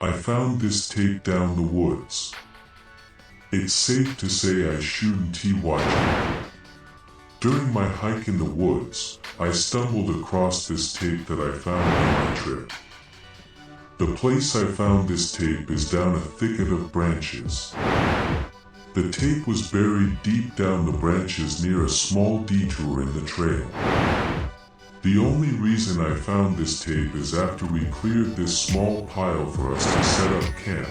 I found this tape down the woods. It's safe to say I shouldn't watch it. During my hike in the woods, I stumbled across this tape that I found on my trip. The place I found this tape is down a thicket of branches. The tape was buried deep down the branches near a small detour in the trail. The only reason I found this tape is after we cleared this small pile for us to set up camp,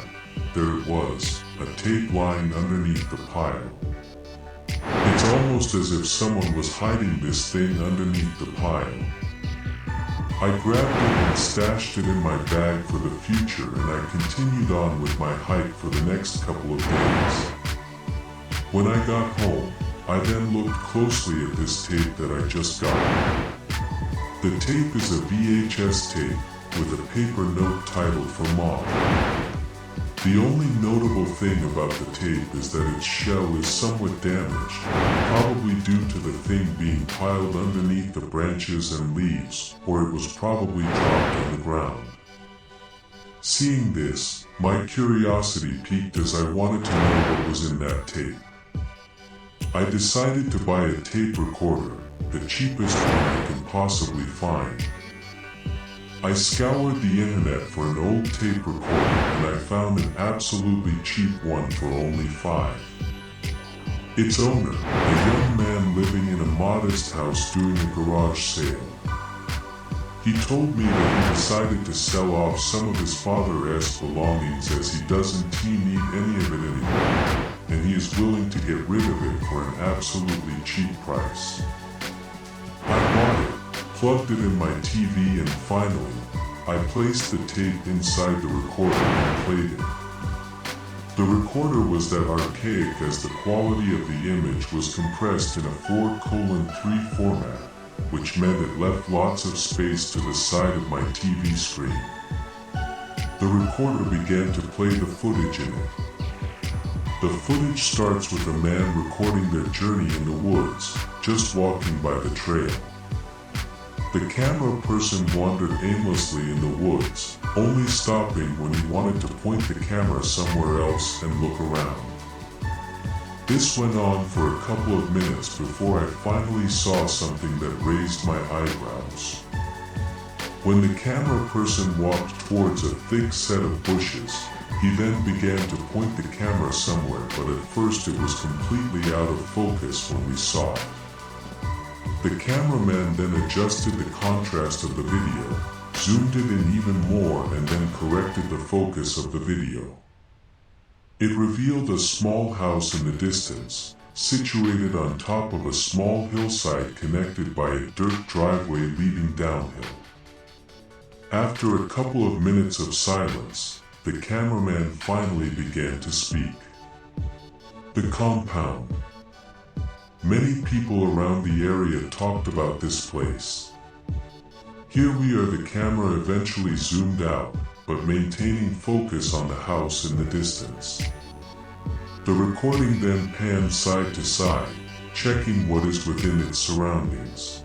there it was, a tape lying underneath the pile. It's almost as if someone was hiding this thing underneath the pile. I grabbed it and stashed it in my bag for the future, and I continued on with my hike for the next couple of days. When I got home, I then looked closely at this tape that I just got. The tape is a VHS tape with a paper note titled "For Mom." The only notable thing about the tape is that its shell is somewhat damaged, probably due to the thing being piled underneath the branches and leaves, or it was probably dropped on the ground. Seeing this, my curiosity piqued as I wanted to know what was in that tape. I decided to buy a tape recorder, the cheapest one I can possibly find. I scoured the internet for an old tape recorder, and I found an absolutely cheap one for only $5. Its owner, a young man living in a modest house doing a garage sale. He told me that he decided to sell off some of his father's belongings as he doesn't need any of it anymore, and he is willing to get rid of it for an absolutely cheap price. I bought it, plugged it in my TV, and finally, I placed the tape inside the recorder and played it. The recorder was that archaic as the quality of the image was compressed in a 4:3 format, which meant it left lots of space to the side of my TV screen. The recorder began to play the footage in it. The footage starts with a man recording their journey in the woods, just walking by the trail. The camera person wandered aimlessly in the woods, only stopping when he wanted to point the camera somewhere else and look around. This went on for a couple of minutes before I finally saw something that raised my eyebrows. When the camera person walked towards a thick set of bushes, he then began to point the camera somewhere, but at first it was completely out of focus when we saw it. The cameraman then adjusted the contrast of the video, zoomed it in even more, and then corrected the focus of the video. It revealed a small house in the distance, situated on top of a small hillside connected by a dirt driveway leading downhill. After a couple of minutes of silence, the cameraman finally began to speak. The compound. Many people around the area talked about this place. Here we are. The camera eventually zoomed out, but maintaining focus on the house in the distance. The recording then panned side to side, checking what is within its surroundings.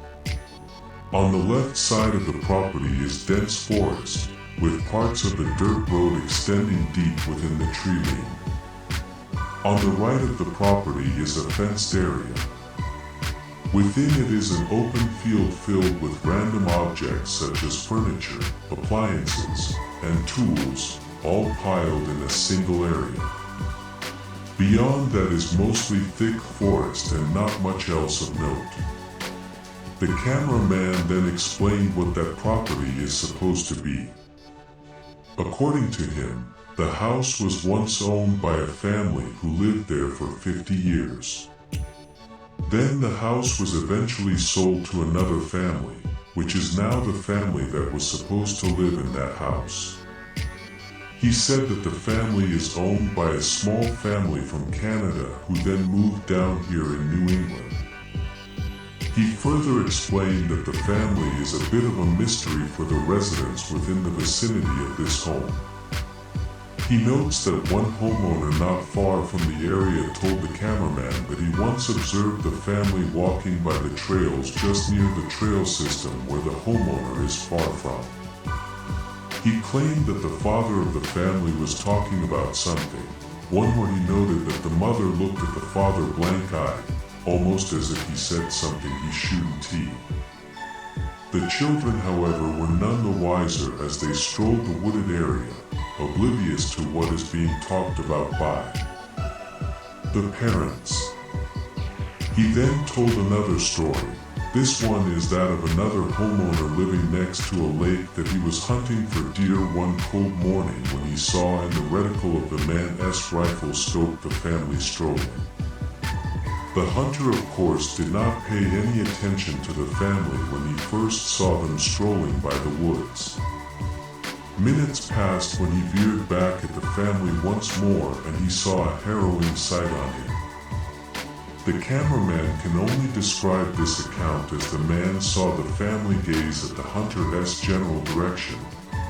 On the left side of the property is dense forest, with parts of the dirt road extending deep within the tree line. On the right of the property is a fenced area. Within it is an open field filled with random objects such as furniture, appliances, and tools, all piled in a single area. Beyond that is mostly thick forest and not much else of note. The cameraman then explained what that property is supposed to be. According to him, the house was once owned by a family who lived there for 50 years. Then the house was eventually sold to another family, which is now the family that was supposed to live in that house. He said that the family is owned by a small family from Canada who then moved down here in New England. He further explained that the family is a bit of a mystery for the residents within the vicinity of this home. He notes that one homeowner not far from the area told the cameraman that he once observed the family walking by the trails just near the trail system where the homeowner is far from. He claimed that the father of the family was talking about something, one where he noted that the mother looked at the father blank-eyed, almost as if he said something he shouldn't hear. The children, however, were none the wiser as they strolled the wooded area, oblivious to what is being talked about by the parents. He then told another story. This one is that of another homeowner living next to a lake that he was hunting for deer one cold morning when he saw in the reticle of the man's rifle scope the family strolling. The hunter, of course, did not pay any attention to the family when he first saw them strolling by the woods. Minutes passed when he veered back at the family once more and he saw a harrowing sight on him. The cameraman can only describe this account as the man saw the family gaze at the hunter's general direction,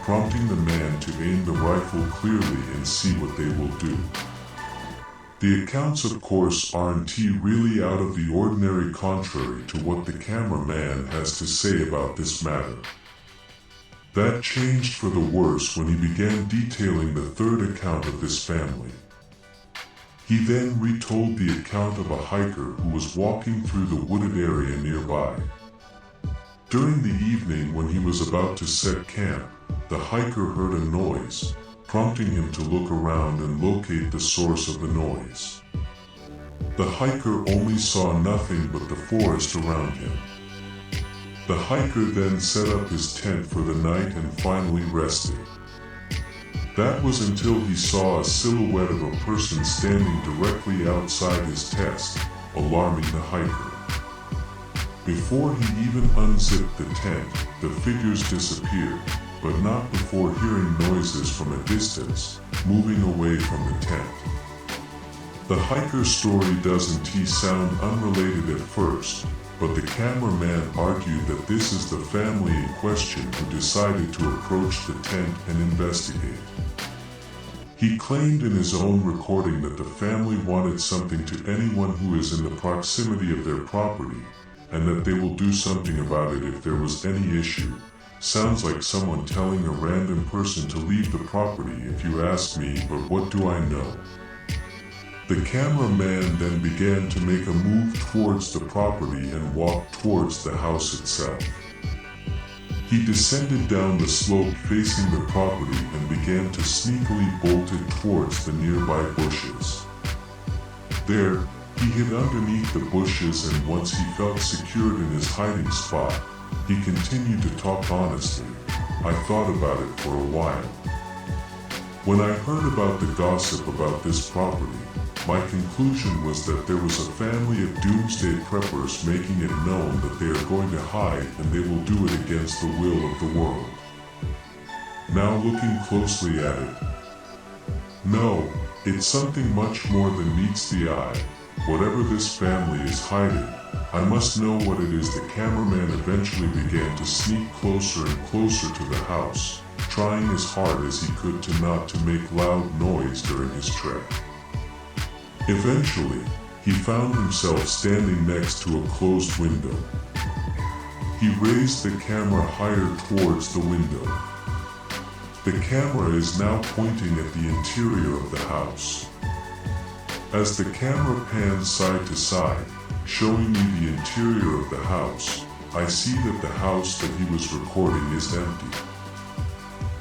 prompting the man to aim the rifle clearly and see what they will do. The accounts, of course, aren't really out of the ordinary, contrary to what the cameraman has to say about this matter. That changed for the worse when he began detailing the third account of this family. He then retold the account of a hiker who was walking through the wooded area nearby. During the evening when he was about to set camp, the hiker heard a noise, prompting him to look around and locate the source of the noise. The hiker only saw nothing but the forest around him. The hiker then set up his tent for the night and finally rested. That was until he saw a silhouette of a person standing directly outside his tent, alarming the hiker. Before he even unzipped the tent, the figures disappeared, but not before hearing noises from a distance, moving away from the tent. The hiker's story doesn't sound unrelated at first, but the cameraman argued that this is the family in question who decided to approach the tent and investigate. He claimed in his own recording that the family wanted something to anyone who is in the proximity of their property, and that they will do something about it if there was any issue. Sounds like someone telling a random person to leave the property if you ask me, but what do I know? The cameraman then began to make a move towards the property and walked towards the house itself. He descended down the slope facing the property and began to sneakily bolt it towards the nearby bushes. There, he hid underneath the bushes, and once he felt secured in his hiding spot, he continued to talk honestly. I thought about it for a while. When I heard about the gossip about this property, my conclusion was that there was a family of doomsday preppers making it known that they are going to hide and they will do it against the will of the world. Now looking closely at it, no, it's something much more than meets the eye. Whatever this family is hiding, I must know what it is. The cameraman eventually began to sneak closer and closer to the house, trying as hard as he could to not to make loud noise during his trek. Eventually, he found himself standing next to a closed window. He raised the camera higher towards the window. The camera is now pointing at the interior of the house. As the camera pans side to side, showing me the interior of the house, I see that the house that he was recording is empty.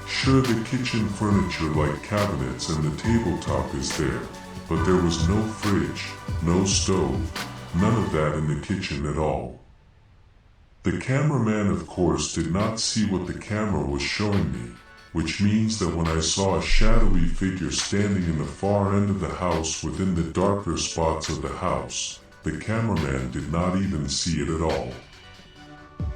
Sure, the kitchen furniture like cabinets and the tabletop is there, but there was no fridge, no stove, none of that in the kitchen at all. The cameraman, of course, did not see what the camera was showing me, which means that when I saw a shadowy figure standing in the far end of the house within the darker spots of the house, the cameraman did not even see it at all.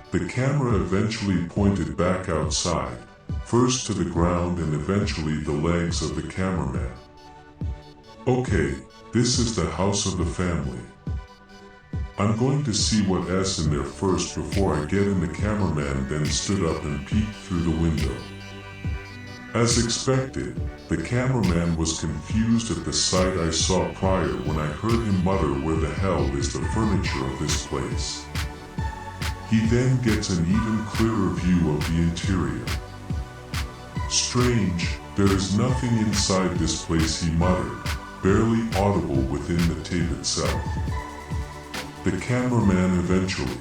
The camera eventually pointed back outside, first to the ground and eventually the legs of the cameraman. Okay, this is the house of the family. I'm going to see what's in there first before I get in. The cameraman then stood up and peeked through the window. As expected, the cameraman was confused at the sight I saw prior when I heard him mutter, "Where the hell is the furniture of this place?" He then gets an even clearer view of the interior. Strange, there is nothing inside this place, he muttered, barely audible within the tape itself. The cameraman eventually